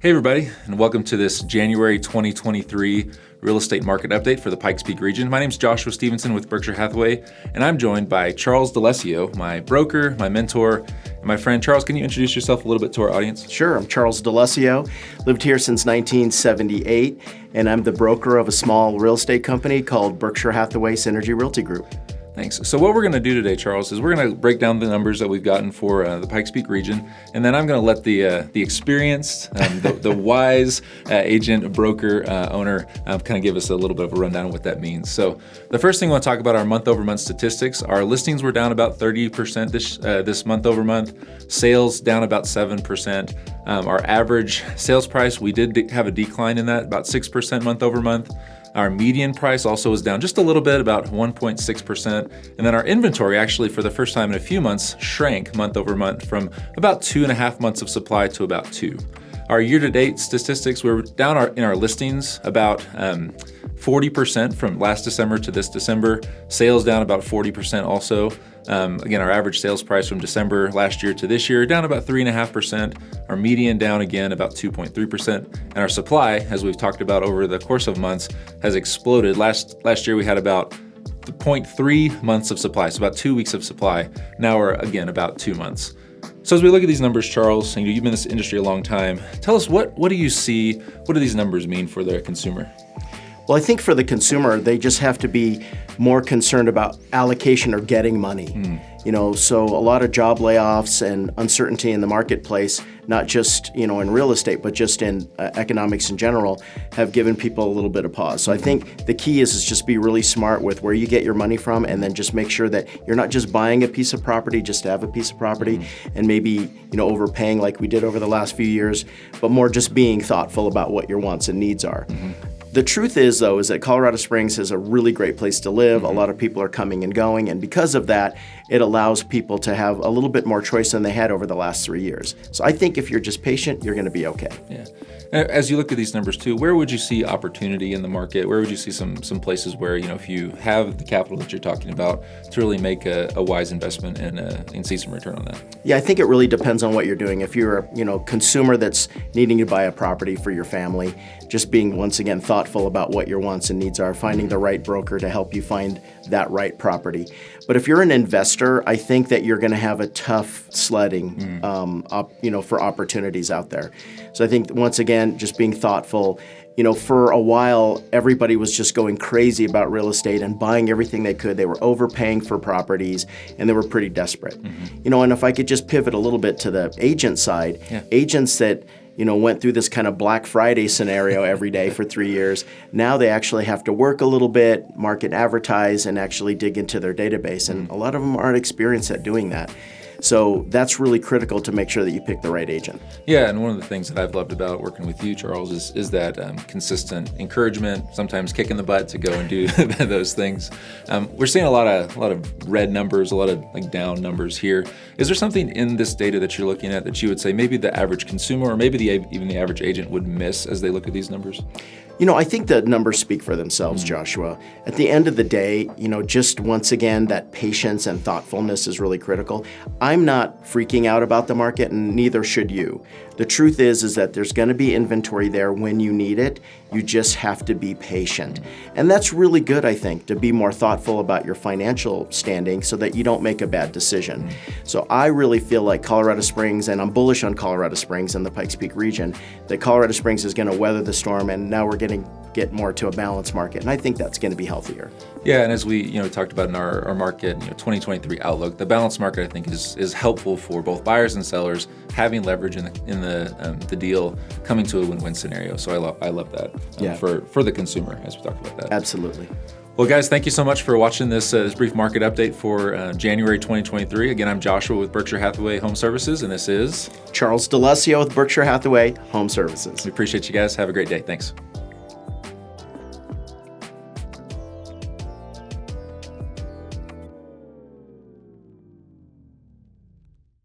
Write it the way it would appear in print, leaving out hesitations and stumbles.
Hey everybody, and welcome to this January 2023 real estate market update for the Pike region. My name is Joshua Stephenson with Berkshire Hathaway, and I'm joined by Charles D'Alessio, my broker, my mentor, and my friend. Charles, can you introduce yourself a little bit to our audience? Sure, I'm Charles D'Alessio, lived here since 1978, and I'm the broker of a small real estate company called Berkshire Hathaway Synergy Realty Group. Thanks. So what we're going to do today, Charles, is we're going to break down the numbers that we've gotten for the Pike region, and then I'm going to let the experienced, the wise agent, broker, owner kind of give us a little bit of a rundown of what that means. So the first thing I want to talk about are month-over-month statistics. Our listings were down about 30% this month-over-month. Sales down about 7%. Our average sales price, we did have a decline in that, about 6% month-over-month. Our median price also was down just a little bit, about 1.6%. And then our inventory actually, for the first time in a few months, shrank month over month from about 2.5 months of supply to about 2. Our year-to-date statistics, we're down in our listings about 40% from last December to this December. Sales down about 40% also. Again, our average sales price from December last year to this year down about 3.5%. Our median down again about 2.3%. And our supply, as we've talked about over the course of months, has exploded. Last year we had about 0.3 months of supply, so about 2 weeks of supply. Now we're again about 2 months. So as we look at these numbers, Charles, you've been in this industry a long time. Tell us, what do you see? What do these numbers mean for the consumer? Well, I think for the consumer, they just have to be more concerned about allocation or getting money. So a lot of job layoffs and uncertainty in the marketplace, not just, in real estate, but just in economics in general, have given people a little bit of pause. So I think the key is just be really smart with where you get your money from, and then just make sure that you're not just buying a piece of property just to have a piece of property and maybe, overpaying like we did over the last few years, but more just being thoughtful about what your wants and needs are. The truth is, though, is that Colorado Springs is a really great place to live. A lot of people are coming and going, and because of that, it allows people to have a little bit more choice than they had over the last 3 years. So I think if you're just patient, you're going to be okay. Yeah. As you look at these numbers too, where would you see opportunity in the market? Where would you see some places where, if you have the capital that you're talking about, to really make a wise investment and see some return on that? Yeah, I think it really depends on what you're doing. If you're a consumer that's needing to buy a property for your family, just being, once again, thoughtful about what your wants and needs are, finding the right broker to help you find that right property. But if you're an investor, I think that you're going to have a tough sledding, for opportunities out there. So I think, once again, just being thoughtful. For a while, everybody was just going crazy about real estate and buying everything they could. They were overpaying for properties, and they were pretty desperate. And if I could just pivot a little bit to the agent side, agents that went through this kind of Black Friday scenario every day for 3 years. Now they actually have to work a little bit, market, advertise, and actually dig into their database. And a lot of them aren't experienced at doing that. So that's really critical to make sure that you pick the right agent. Yeah, and one of the things that I've loved about working with you, Charles, is that consistent encouragement, sometimes kicking the butt to go and do those things. We're seeing a lot of red numbers, a lot of down numbers here. Is there something in this data that you're looking at that you would say maybe the average consumer or maybe even the average agent would miss as they look at these numbers? I think the numbers speak for themselves, Joshua. At the end of the day, just once again, that patience and thoughtfulness is really critical. I'm not freaking out about the market, and neither should you. The truth is that there's going to be inventory there when you need it. You just have to be patient. And that's really good, I think, to be more thoughtful about your financial standing so that you don't make a bad decision. So I really feel like Colorado Springs, and I'm bullish on Colorado Springs and the Pikes Peak region, that Colorado Springs is going to weather the storm, and now we're going to get more to a balanced market, and I think that's going to be healthier. Yeah, and as we talked about in our market 2023 outlook, the balanced market I think is helpful for both buyers and sellers, having leverage in the deal, coming to a win-win scenario. So I love that for the consumer as we talk about that. Absolutely. Well, guys, thank you so much for watching this brief market update for January 2023. Again, I'm Joshua with Berkshire Hathaway HomeServices, and this is Charles D'Alessio with Berkshire Hathaway HomeServices. We appreciate you guys. Have a great day. Thanks.